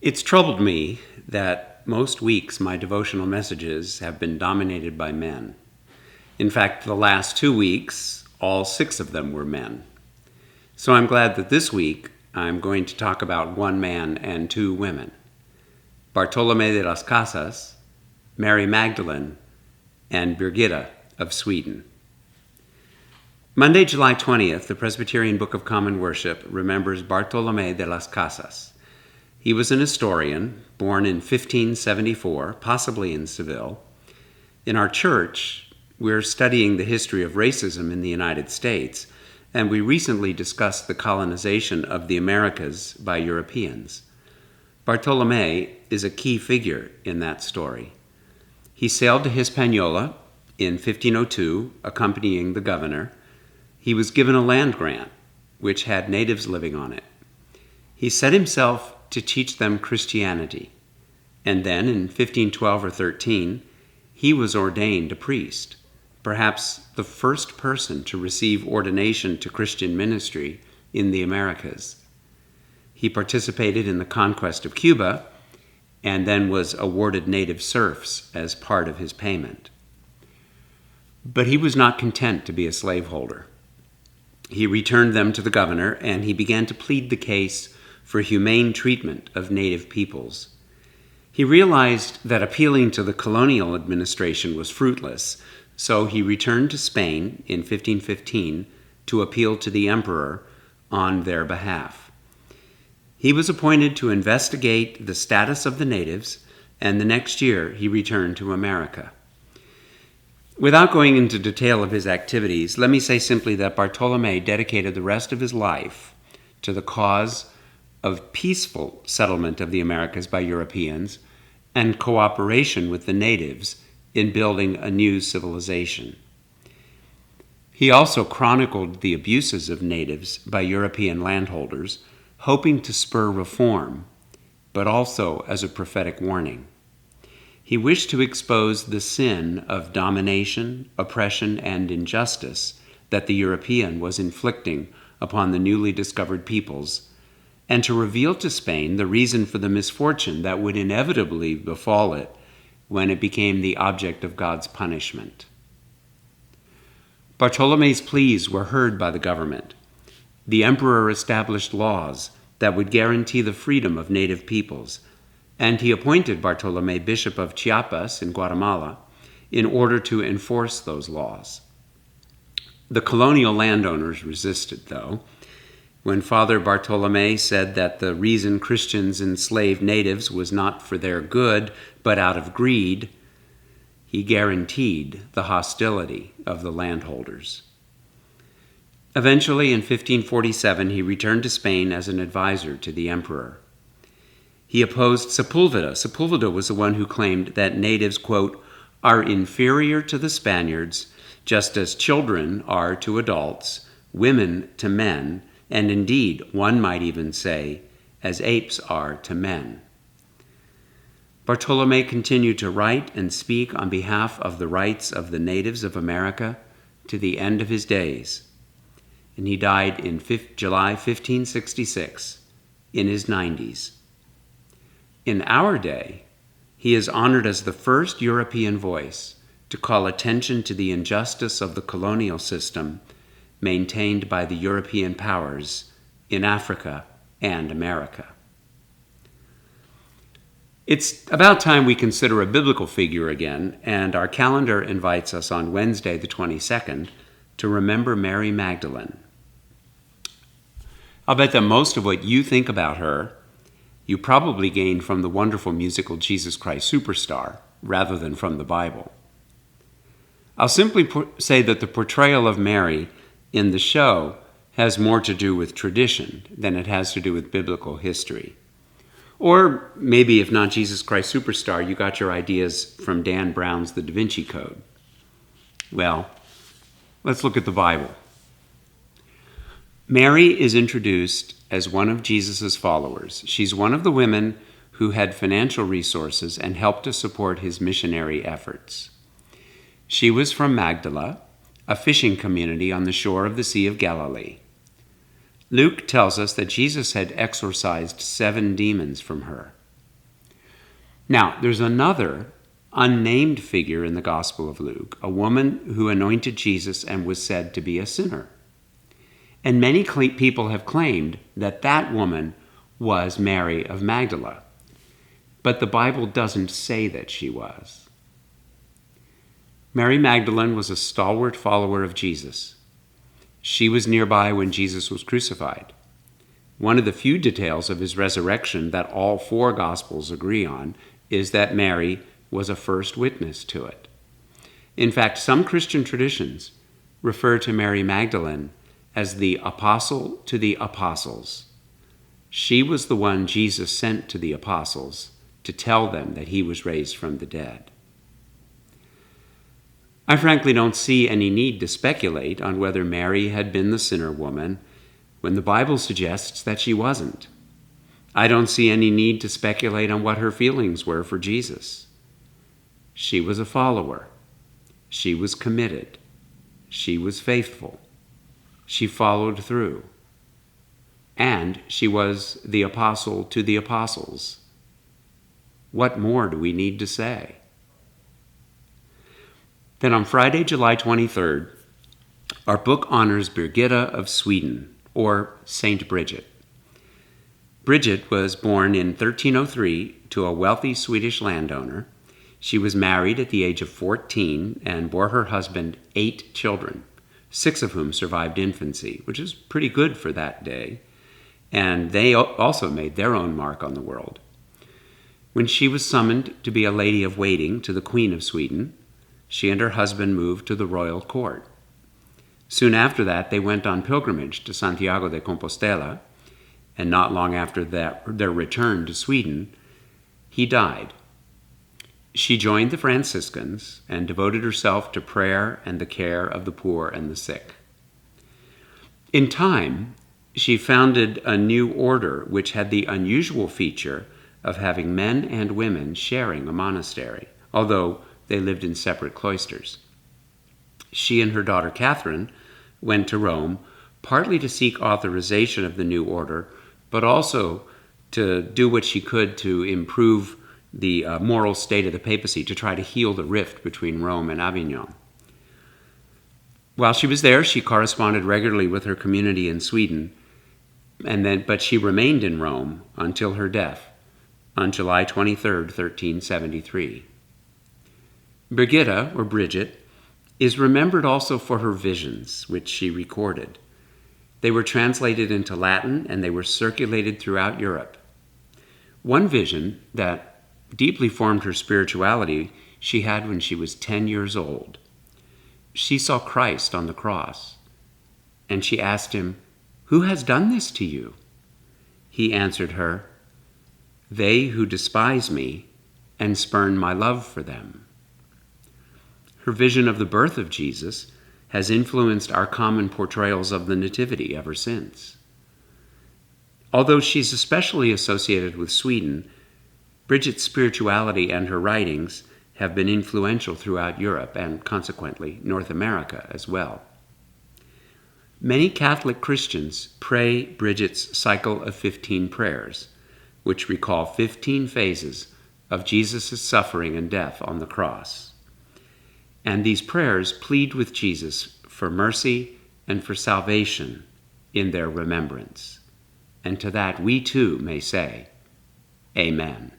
It's troubled me that most weeks my devotional messages have been dominated by men. In fact, the last 2 weeks, all 6 of them were men. So I'm glad that this week I'm going to talk about 1 man and 2 women: Bartolome de las Casas, Mary Magdalene, and Bridget of Sweden. Monday, July 20th, the Presbyterian Book of Common Worship remembers Bartolome de las Casas. He was an historian, born in 1574, possibly in Seville. In our church, we're studying the history of racism in the United States, and we recently discussed the colonization of the Americas by Europeans. Bartolome is a key figure in that story. He sailed to Hispaniola in 1502, accompanying the governor. He was given a land grant, which had natives living on it. He set himself to teach them Christianity, and then in 1512 or 13, he was ordained a priest, perhaps the first person to receive ordination to Christian ministry in the Americas. He participated in the conquest of Cuba and then was awarded native serfs as part of his payment. But he was not content to be a slaveholder. He returned them to the governor, and he began to plead the case for humane treatment of native peoples. He realized that appealing to the colonial administration was fruitless, so he returned to Spain in 1515 to appeal to the emperor on their behalf. He was appointed to investigate the status of the natives, and the next year he returned to America. Without going into detail of his activities, let me say simply that Bartolome dedicated the rest of his life to the cause of peaceful settlement of the Americas by Europeans and cooperation with the natives in building a new civilization. He also chronicled the abuses of natives by European landholders, hoping to spur reform, but also as a prophetic warning. He wished to expose the sin of domination, oppression, and injustice that the European was inflicting upon the newly discovered peoples, and to reveal to Spain the reason for the misfortune that would inevitably befall it when it became the object of God's punishment. Bartolome's pleas were heard by the government. The emperor established laws that would guarantee the freedom of native peoples, and he appointed Bartolome Bishop of Chiapas in Guatemala in order to enforce those laws. The colonial landowners resisted, though. When Father Bartolome said that the reason Christians enslaved natives was not for their good, but out of greed, he guaranteed the hostility of the landholders. Eventually, in 1547, he returned to Spain as an advisor to the emperor. He opposed Sepulveda. Sepulveda was the one who claimed that natives, quote, are inferior to the Spaniards, just as children are to adults, women to men, and indeed, one might even say, as apes are to men. Bartolome continued to write and speak on behalf of the rights of the natives of America to the end of his days, and he died in July 1566, in his 90s. In our day, he is honored as the first European voice to call attention to the injustice of the colonial system maintained by the European powers in Africa and America. It's about time we consider a biblical figure again, and our calendar invites us on Wednesday the 22nd to remember Mary Magdalene. I'll bet that most of what you think about her, you probably gained from the wonderful musical Jesus Christ Superstar, rather than from the Bible. I'll simply say that the portrayal of Mary in the show has more to do with tradition than it has to do with biblical history. Or maybe if not Jesus Christ Superstar, you got your ideas from Dan Brown's The Da Vinci Code. Well, Let's look at the Bible. Mary is introduced as one of Jesus' followers. She's one of the women who had financial resources and helped to support his missionary efforts. She was from Magdala, a fishing community on the shore of the Sea of Galilee. Luke tells us that Jesus had exorcised 7 demons from her. Now, there's another unnamed figure in the Gospel of Luke, a woman who anointed Jesus and was said to be a sinner. And many people have claimed that that woman was Mary of Magdala. But the Bible doesn't say that she was. Mary Magdalene was a stalwart follower of Jesus. She was nearby when Jesus was crucified. One of the few details of his resurrection that all 4 Gospels agree on is that Mary was a first witness to it. In fact, some Christian traditions refer to Mary Magdalene as the apostle to the apostles. She was the one Jesus sent to the apostles to tell them that he was raised from the dead. I frankly don't see any need to speculate on whether Mary had been the sinner woman when the Bible suggests that she wasn't. I don't see any need to speculate on what her feelings were for Jesus. She was a follower. She was committed. She was faithful. She followed through. And she was the apostle to the apostles. What more do we need to say? Then on Friday, July 23rd, our book honors Bridget of Sweden, or Saint Bridget. Bridget was born in 1303 to a wealthy Swedish landowner. She was married at the age of 14 and bore her husband 8 children, 6 of whom survived infancy, which is pretty good for that day. And they also made their own mark on the world. When she was summoned to be a lady of waiting to the Queen of Sweden, she and her husband moved to the royal court. Soon after that, they went on pilgrimage to Santiago de Compostela, and not long after their return to Sweden, he died. She joined the Franciscans and devoted herself to prayer and the care of the poor and the sick. In time, she founded a new order which had the unusual feature of having men and women sharing a monastery, although they lived in separate cloisters. She and her daughter Catherine went to Rome, partly to seek authorization of the new order, but also to do what she could to improve the moral state of the papacy, to try to heal the rift between Rome and Avignon. While she was there, she corresponded regularly with her community in Sweden, but she remained in Rome until her death on July 23rd, 1373. Brigitta, or Bridget, is remembered also for her visions, which she recorded. They were translated into Latin and they were circulated throughout Europe. One vision that deeply formed her spirituality she had when she was 10 years old. She saw Christ on the cross, and she asked him, "Who has done this to you?" He answered her, "They who despise me and spurn my love for them." Her vision of the birth of Jesus has influenced our common portrayals of the Nativity ever since. Although she's especially associated with Sweden, Bridget's spirituality and her writings have been influential throughout Europe and, consequently, North America as well. Many Catholic Christians pray Bridget's cycle of 15 prayers, which recall 15 phases of Jesus' suffering and death on the cross. And these prayers plead with Jesus for mercy and for salvation in their remembrance. And to that we too may say, Amen.